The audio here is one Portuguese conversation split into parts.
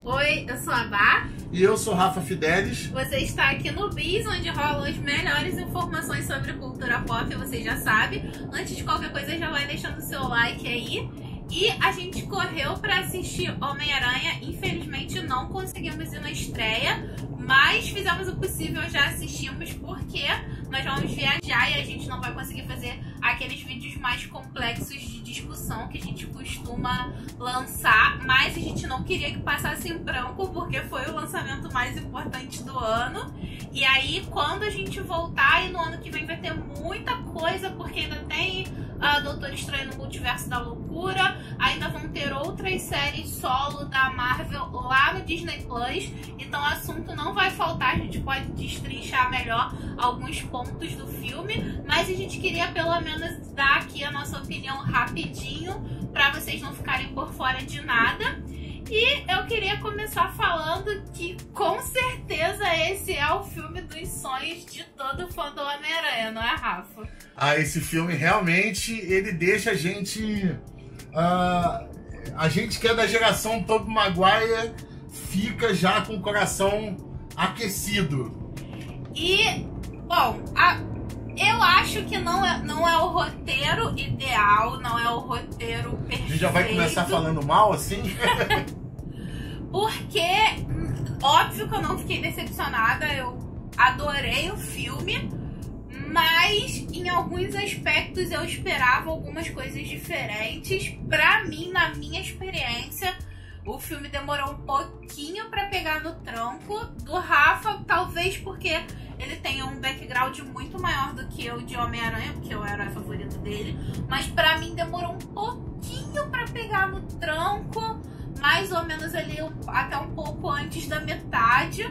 Oi, eu sou a Bá. E eu sou Rafa Fidelis. Você está aqui no Bis, onde rolam as melhores informações sobre cultura pop, você já sabe. Antes de qualquer coisa, já vai deixando o seu like aí. E a gente correu para assistir Homem-Aranha. Infelizmente não conseguimos ir na estreia, mas fizemos o possível, já assistimos, porque nós vamos viajar e a gente não vai conseguir fazer aqueles vídeos mais complexos de discussão que a gente costuma lançar, mas a gente não queria que passasse em branco, porque foi o lançamento mais importante do ano. E aí, quando a gente voltar, e no ano que vem vai ter muita coisa, porque ainda tem a Doutor Estranho no Multiverso da Loucura, ainda vão ter outras séries solo da Marvel lá no Disney Plus, então o assunto não vai faltar, a gente pode destrinchar melhor alguns pontos do filme, mas a gente queria pelo menos dar aqui a nossa opinião rapidinho, para vocês não ficarem por fora de nada. E eu queria começar falando que, com certeza, esse é o filme dos sonhos de todo fã do Homem-Aranha, não é, Rafa? Esse filme realmente, ele deixa a gente... a gente que é da geração Tobey Maguire fica já com o coração aquecido. E, bom, eu acho que não é o roteiro ideal, não é o roteiro perfeito. A gente já vai começar falando mal, assim? Porque, óbvio que eu não fiquei decepcionada, eu adorei o filme, mas em alguns aspectos eu esperava algumas coisas diferentes. Pra mim, na minha experiência, o filme demorou um pouquinho pra pegar no tranco. Do Rafa, talvez porque ele tenha um background muito maior do que eu de Homem-Aranha, porque eu era o favorito dele. Mas pra mim demorou um pouquinho pra pegar no tranco, mais ou menos ali até um pouco antes da metade.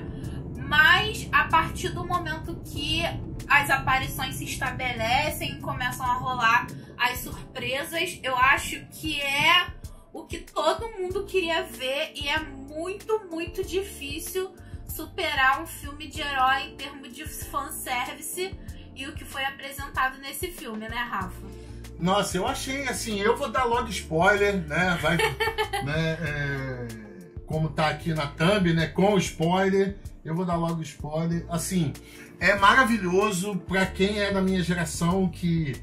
Mas a partir do momento que as aparições se estabelecem e começam a rolar as surpresas, eu acho que é o que todo mundo queria ver, e é muito, muito difícil superar um filme de herói em termos de fanservice e o que foi apresentado nesse filme, né, Rafa? Nossa, eu achei assim, eu vou dar logo spoiler, né? Vai, como tá aqui na thumb, né? Com spoiler, eu vou dar logo spoiler. Assim, é maravilhoso pra quem é da minha geração que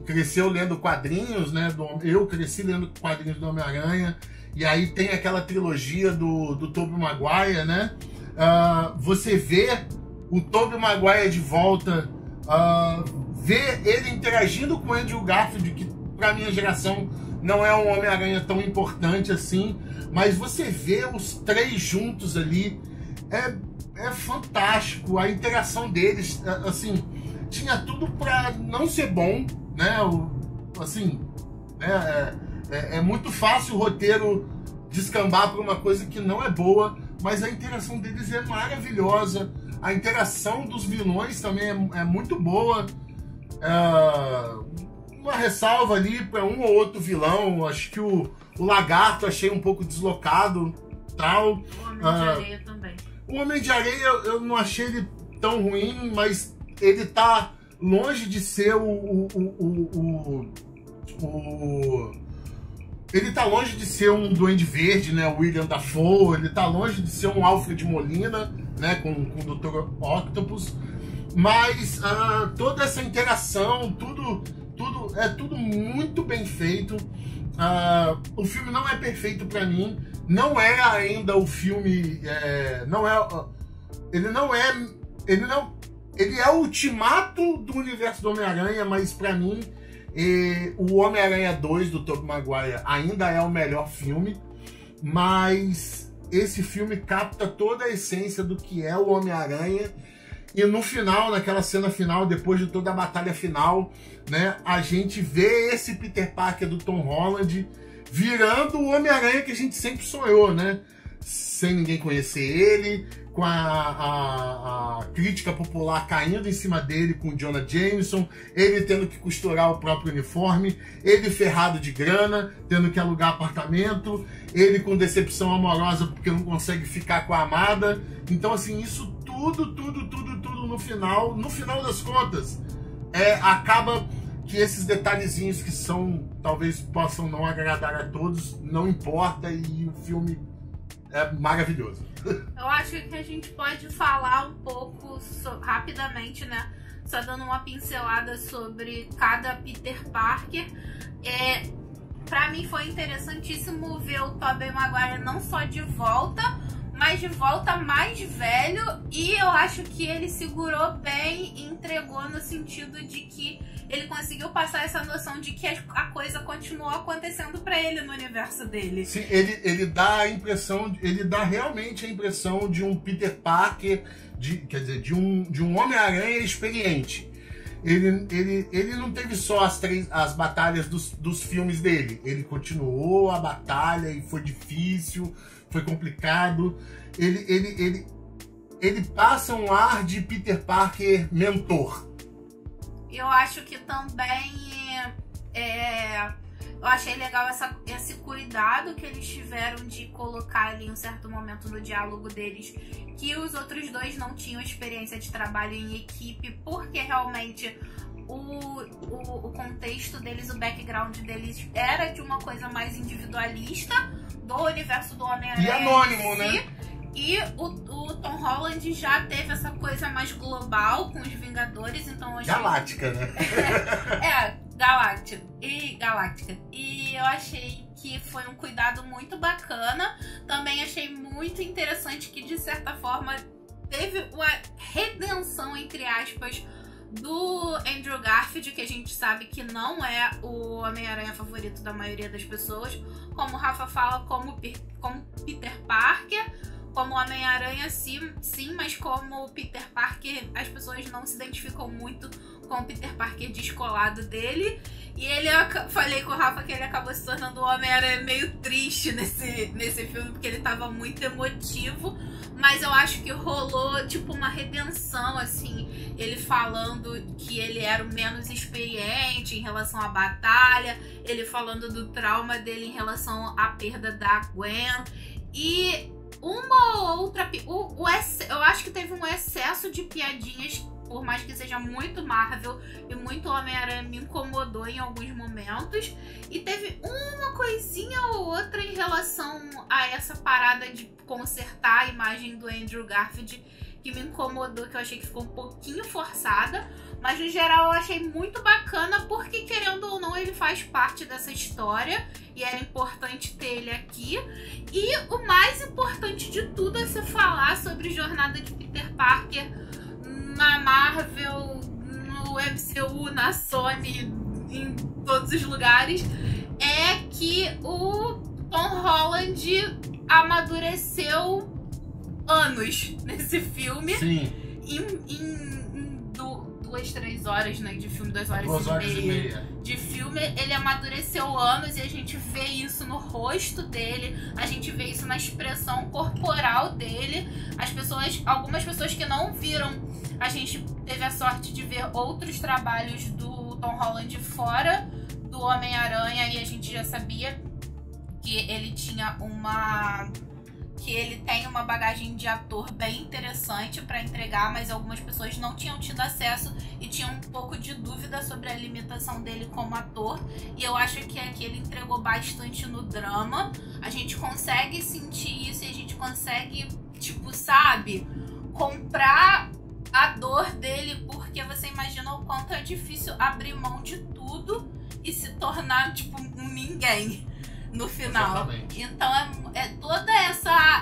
cresceu lendo quadrinhos, né? Eu cresci lendo quadrinhos do Homem-Aranha, e aí tem aquela trilogia do Tobey Maguire, né? Você vê o Tobey Maguire de volta, vê ele interagindo com o Andrew Garfield, que pra minha geração não é um Homem-Aranha tão importante assim, mas você vê os três juntos ali, é fantástico. A interação deles, assim, tinha tudo pra não ser bom, né? Assim, é muito fácil o roteiro descambar pra uma coisa que não é boa, mas a interação deles é maravilhosa. A interação dos vilões também é muito boa. Uma ressalva ali para um ou outro vilão. Acho que o Lagarto achei um pouco deslocado, tal. O Homem de Areia também. O Homem de Areia eu não achei ele tão ruim, mas ele tá longe de ser ele tá longe de ser um Duende Verde, né? O William Dafoe. Ele tá longe de ser um Alfred Molina, né? Com o Dr. Octopus. Mas toda essa interação, tudo muito bem feito. O filme não é perfeito pra mim. Não é ainda o filme. Ele é o ultimato do universo do Homem-Aranha, mas pra mim o Homem-Aranha 2 do Tobey Maguire ainda é o melhor filme. Mas esse filme capta toda a essência do que é o Homem-Aranha. E no final, naquela cena final, depois de toda a batalha final, né, a gente vê esse Peter Parker do Tom Holland virando o Homem-Aranha que a gente sempre sonhou, né? Sem ninguém conhecer ele, com a crítica popular caindo em cima dele com o Jonah Jameson, ele tendo que costurar o próprio uniforme, ele ferrado de grana, tendo que alugar apartamento, ele com decepção amorosa porque não consegue ficar com a amada. Então, assim, isso tudo no final das contas, acaba que esses detalhezinhos que talvez possam não agradar a todos, não importa, e o filme é maravilhoso. Eu acho que a gente pode falar um pouco rapidamente, né? Só dando uma pincelada sobre cada Peter Parker. Pra mim foi interessantíssimo ver o Tobey Maguire não só de volta, mas de volta mais velho. E eu acho que ele segurou bem e entregou no sentido de que ele conseguiu passar essa noção de que a coisa continuou acontecendo pra ele no universo dele. Sim, ele dá a impressão, ele dá realmente a impressão de um Peter Parker, quer dizer, de um Homem-Aranha experiente. Ele não teve só as batalhas dos filmes dele. Ele continuou a batalha e foi difícil, foi complicado. Ele passa um ar de Peter Parker mentor. Eu acho que também eu achei legal esse cuidado que eles tiveram de colocar ali em um certo momento no diálogo deles que os outros dois não tinham experiência de trabalho em equipe, porque realmente o contexto deles, o background deles era de uma coisa mais individualista do universo do Homem-Aranha. E anônimo, né? E o Tom Holland já teve essa coisa mais global com os Vingadores, então... Galáctica, né? Galáctica. E eu achei que foi um cuidado muito bacana. Também achei muito interessante que, de certa forma, teve uma redenção, entre aspas, do Andrew Garfield, que a gente sabe que não é o Homem-Aranha favorito da maioria das pessoas. Como o Rafa fala, como Peter Parker... Como Homem-Aranha, sim, mas como Peter Parker, as pessoas não se identificam muito com o Peter Parker descolado dele. E falei com o Rafa que ele acabou se tornando um Homem-Aranha meio triste nesse filme, porque ele tava muito emotivo. Mas eu acho que rolou, tipo, uma redenção, assim, ele falando que ele era o menos experiente em relação à batalha, ele falando do trauma dele em relação à perda da Gwen. E uma ou outra... eu acho que teve um excesso de piadinhas, por mais que seja muito Marvel e muito Homem-Aranha, me incomodou em alguns momentos. E teve uma coisinha ou outra em relação a essa parada de consertar a imagem do Andrew Garfield, que me incomodou, que eu achei que ficou um pouquinho forçada. Mas no geral eu achei muito bacana, porque querendo ou não ele faz parte dessa história e era importante ter ele aqui. E o mais importante de tudo é se falar sobre jornada de Peter Parker na Marvel, no MCU, na Sony, em todos os lugares, é que o Tom Holland amadureceu anos nesse filme. Sim. Em 2-3 horas, né, de filme, 2 horas e meia de filme, ele amadureceu anos e a gente vê isso no rosto dele, a gente vê isso na expressão corporal dele. Algumas pessoas que não viram, a gente teve a sorte de ver outros trabalhos do Tom Holland fora do Homem-Aranha e a gente já sabia que ele tem uma bagagem de ator bem interessante para entregar, mas algumas pessoas não tinham tido acesso e tinham um pouco de dúvida sobre a limitação dele como ator. E eu acho que aqui ele entregou bastante no drama. A gente consegue sentir isso e a gente consegue, tipo, sabe, comprar a dor dele, porque você imagina o quanto é difícil abrir mão de tudo e se tornar, tipo, um ninguém no final. Exatamente. Então é todo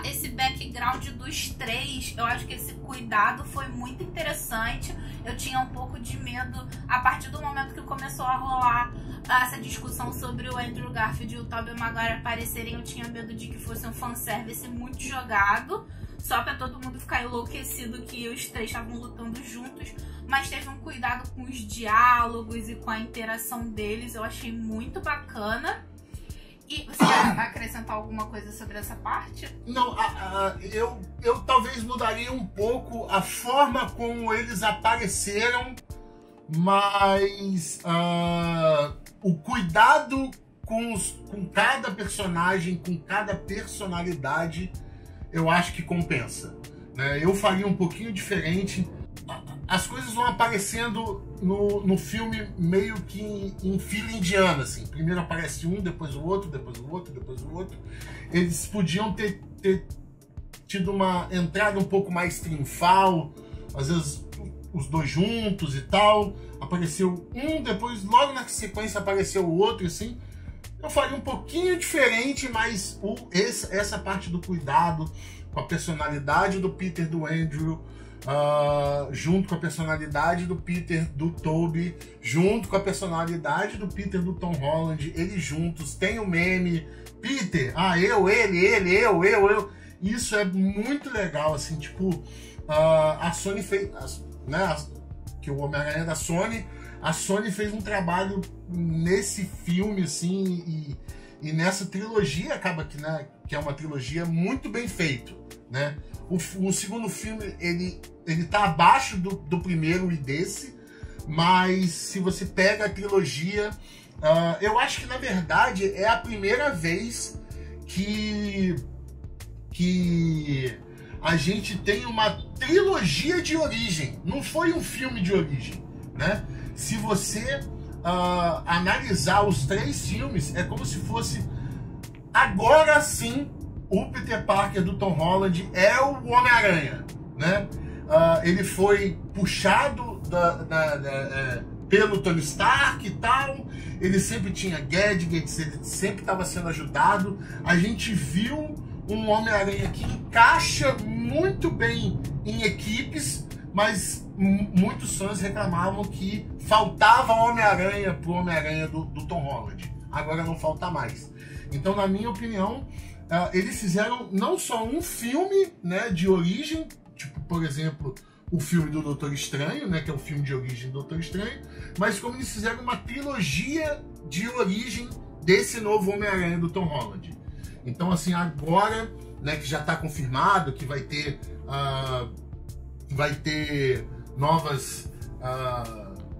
esse background dos três. Eu acho que esse cuidado foi muito interessante. Eu tinha um pouco de medo a partir do momento que começou a rolar essa discussão sobre o Andrew Garfield e o Tobey Maguire aparecerem. Eu tinha medo de que fosse um fanservice muito jogado, só pra todo mundo ficar enlouquecido que os três estavam lutando juntos. Mas teve um cuidado com os diálogos e com a interação deles. Eu achei muito bacana. E você quer acrescentar alguma coisa sobre essa parte? Não, eu talvez mudaria um pouco a forma como eles apareceram, mas o cuidado com cada personagem, com cada personalidade, eu acho que compensa, né? Eu faria um pouquinho diferente. as coisas vão aparecendo no filme meio que em fila indiana, assim. Primeiro aparece um, depois o outro, depois o outro, depois o outro. Eles podiam ter tido uma entrada um pouco mais triunfal, às vezes os dois juntos e tal. Apareceu um, depois logo na sequência apareceu o outro, assim. Eu faria um pouquinho diferente, mas essa parte do cuidado com a personalidade do Peter, do Andrew, junto com a personalidade do Peter, do Tobey, junto com a personalidade do Peter, do Tom Holland, eles juntos, tem o meme, Peter, eu, ele, eu. Isso é muito legal, assim, tipo, a Sony fez, né, que o Homem-Aranha é da Sony, a Sony fez um trabalho nesse filme, assim, e nessa trilogia, acaba que, né, que é uma trilogia muito bem feito, né? O segundo filme, ele tá abaixo do primeiro e desse, mas se você pega a trilogia, eu acho que, na verdade, é a primeira vez que a gente tem uma trilogia de origem. Não foi um filme de origem, né? Se você analisar os 3 filmes, é como se fosse agora sim o Peter Parker do Tom Holland é o Homem-Aranha, né? Ele foi puxado pelo Tony Stark e tal, ele sempre tinha gadgets, ele sempre estava sendo ajudado. A gente viu um Homem-Aranha que encaixa muito bem em equipes, mas muitos fãs reclamavam que faltava Homem-Aranha pro Homem-Aranha do Tom Holland. Agora não falta mais. Então, na minha opinião, eles fizeram não só um filme, né, de origem, tipo, por exemplo, o filme do Doutor Estranho, né, que é o filme de origem do Doutor Estranho, mas como eles fizeram uma trilogia de origem desse novo Homem-Aranha do Tom Holland. Então, assim, agora, né, que já está confirmado que vai ter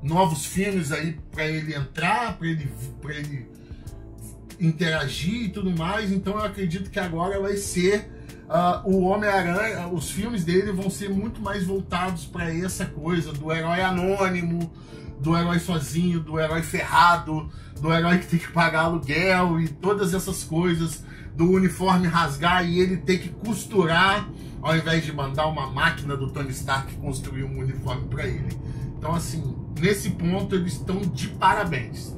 novos filmes aí para ele entrar, para ele interagir e tudo mais. Então eu acredito que agora vai ser o Homem-Aranha, os filmes dele vão ser muito mais voltados para essa coisa do herói anônimo, do herói sozinho, do herói ferrado, do herói que tem que pagar aluguel e todas essas coisas, do uniforme rasgar e ele ter que costurar, ao invés de mandar uma máquina do Tony Stark construir um uniforme para ele. Então, assim, nesse ponto eles estão de parabéns.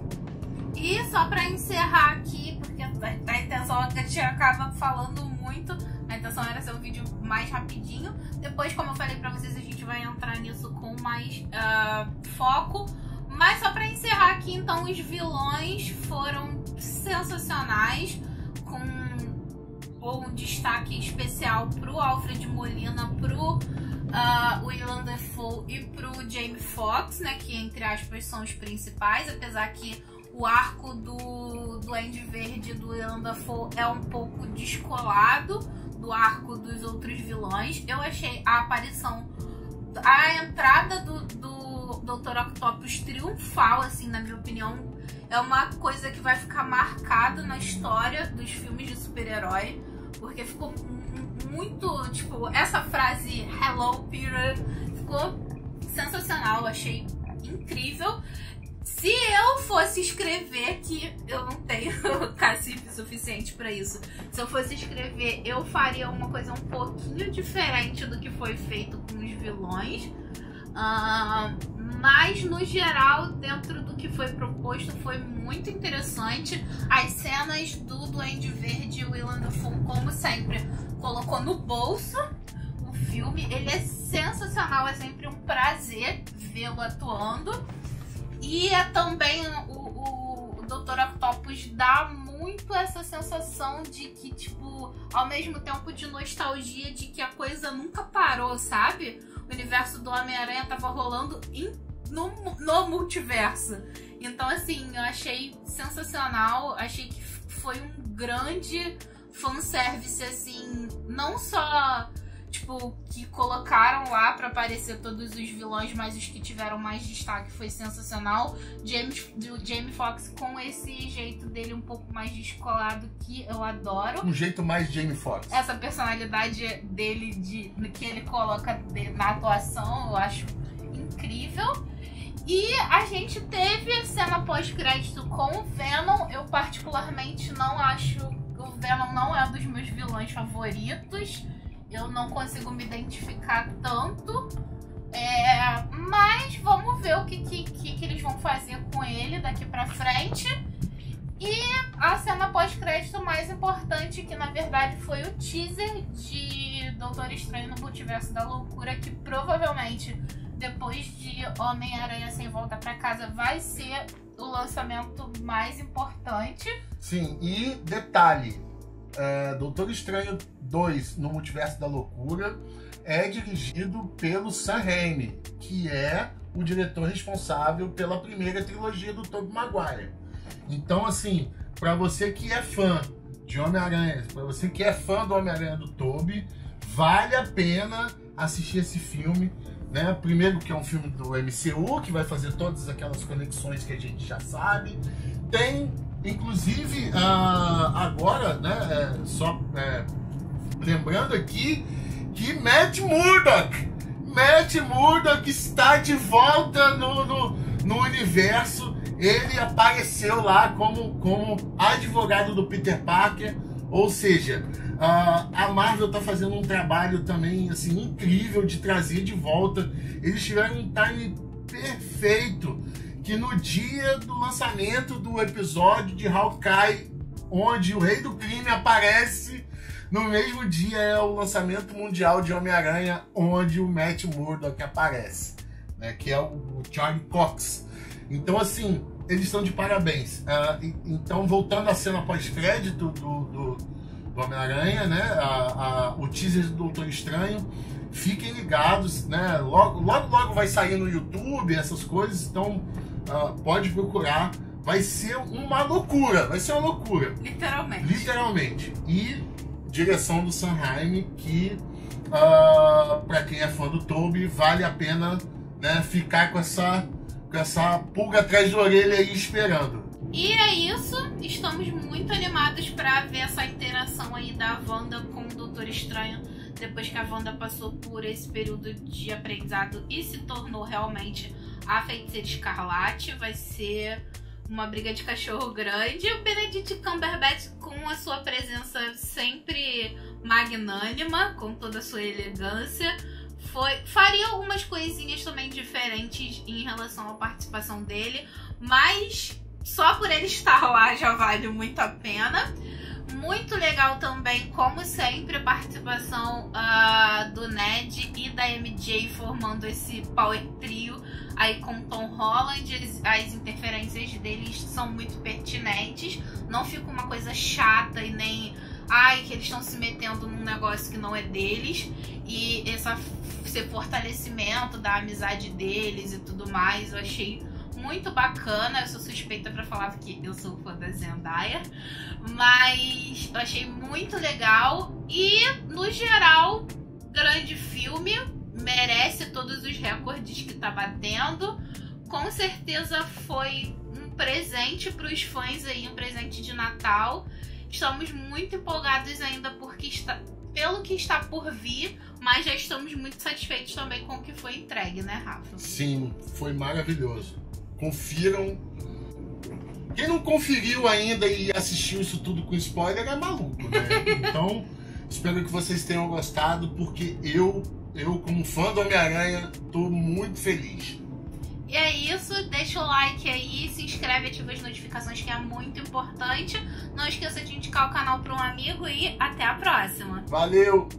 E só pra encerrar aqui, porque a intenção é que a gente acaba falando muito, a intenção era ser um vídeo mais rapidinho. Depois, como eu falei pra vocês, a gente vai entrar nisso com mais foco. Mas só pra encerrar aqui, então, os vilões foram sensacionais, com um destaque especial pro Alfred Molina, pro Willem Dafoe e pro Jamie Foxx, né, que entre aspas são os principais, apesar que o arco do Duende Verde do Willem Dafoe é um pouco descolado do arco dos outros vilões. Eu achei a entrada do Dr. Octopus triunfal, assim, na minha opinião. É uma coisa que vai ficar marcada na história dos filmes de super-herói, porque ficou muito, tipo, essa frase Hello Peter ficou sensacional, achei incrível. Se eu fosse escrever, que eu não tenho cacife suficiente pra isso, se eu fosse escrever, eu faria uma coisa um pouquinho diferente do que foi feito com os vilões. Mas no geral, dentro do que foi proposto, foi muito interessante. As cenas do Duende Verde e o Willem Dafoe, como sempre, colocou no bolso o filme. Ele é sensacional, é sempre um prazer vê-lo atuando. E também o Dr. Octopus dá muito essa sensação de que, tipo, ao mesmo tempo de nostalgia de que a coisa nunca parou, sabe? O universo do Homem-Aranha tava rolando no multiverso. Então, assim, eu achei sensacional. Achei que foi um grande fanservice, assim, não só, tipo, que colocaram lá pra aparecer todos os vilões, mas os que tiveram mais destaque foi sensacional. Jamie Foxx com esse jeito dele um pouco mais descolado, que eu adoro. Um jeito mais Jamie Foxx. Essa personalidade dele, que ele coloca na atuação, eu acho incrível. E a gente teve cena pós-crédito com o Venom. Eu particularmente não acho... O Venom não é um dos meus vilões favoritos. Eu não consigo me identificar tanto. Mas vamos ver o que eles vão fazer com ele daqui pra frente. E a cena pós-crédito mais importante, que na verdade foi o teaser de Doutor Estranho no Multiverso da Loucura, que provavelmente depois de Homem-Aranha Sem Volta pra Casa vai ser o lançamento mais importante. Sim, e detalhe, Doutor Estranho 2 no Multiverso da Loucura é dirigido pelo Sam Raimi, que é o diretor responsável pela primeira trilogia do Tobey Maguire. Então, assim, para você que é fã de Homem-Aranha, para você que é fã do Homem-Aranha do Tobey, vale a pena assistir esse filme, né? Primeiro que é um filme do MCU, que vai fazer todas aquelas conexões que a gente já sabe. Tem, inclusive, agora, né? Lembrando aqui que Matt Murdock está de volta no universo. Ele apareceu lá como advogado do Peter Parker, ou seja, a Marvel está fazendo um trabalho também assim incrível de trazer de volta. Eles tiveram um time perfeito, que no dia do lançamento do episódio de Hawkeye, onde o Rei do Crime aparece, no mesmo dia é o lançamento mundial de Homem-Aranha, onde o Matt Murdock aparece, né, que é o Charlie Cox. Então, assim, eles estão de parabéns. Então, voltando à cena pós-crédito do Homem-Aranha, né? O teaser do Doutor Estranho, fiquem ligados, né? Logo vai sair no YouTube, essas coisas, então pode procurar. Vai ser uma loucura, Literalmente. E direção do Sam Raimi, que para quem é fã do Tobey, vale a pena, né, ficar com essa pulga atrás da orelha aí esperando. E é isso, estamos muito animados para ver essa interação aí da Wanda com o Doutor Estranho, depois que a Wanda passou por esse período de aprendizado e se tornou realmente a Feiticeira Escarlate. Vai ser uma briga de cachorro grande. O Benedict Cumberbatch, com a sua presença sempre magnânima, com toda a sua elegância, faria algumas coisinhas também diferentes em relação à participação dele, mas só por ele estar lá já vale muito a pena. Muito legal também, como sempre, a participação do Ned e da MJ formando esse power trio aí com Tom Holland. As interferências deles são muito pertinentes, não fica uma coisa chata e nem que eles estão se metendo num negócio que não é deles. E esse fortalecimento da amizade deles e tudo mais, eu achei muito bacana. Eu sou suspeita pra falar porque eu sou fã da Zendaya, mas eu achei muito legal. E no geral, grande filme, merece todos os recordes que tá batendo. Com certeza foi um presente pros fãs aí, um presente de Natal. Estamos muito empolgados ainda pelo que está por vir, mas já estamos muito satisfeitos também com o que foi entregue, né, Rafa? Sim, foi maravilhoso. Confiram. Quem não conferiu ainda e assistiu isso tudo com spoiler é maluco, né? Então, espero que vocês tenham gostado, porque eu como fã do Homem-Aranha, tô muito feliz. E é isso, deixa o like aí, se inscreve, ativa as notificações, que é muito importante. Não esqueça de indicar o canal para um amigo e até a próxima. Valeu!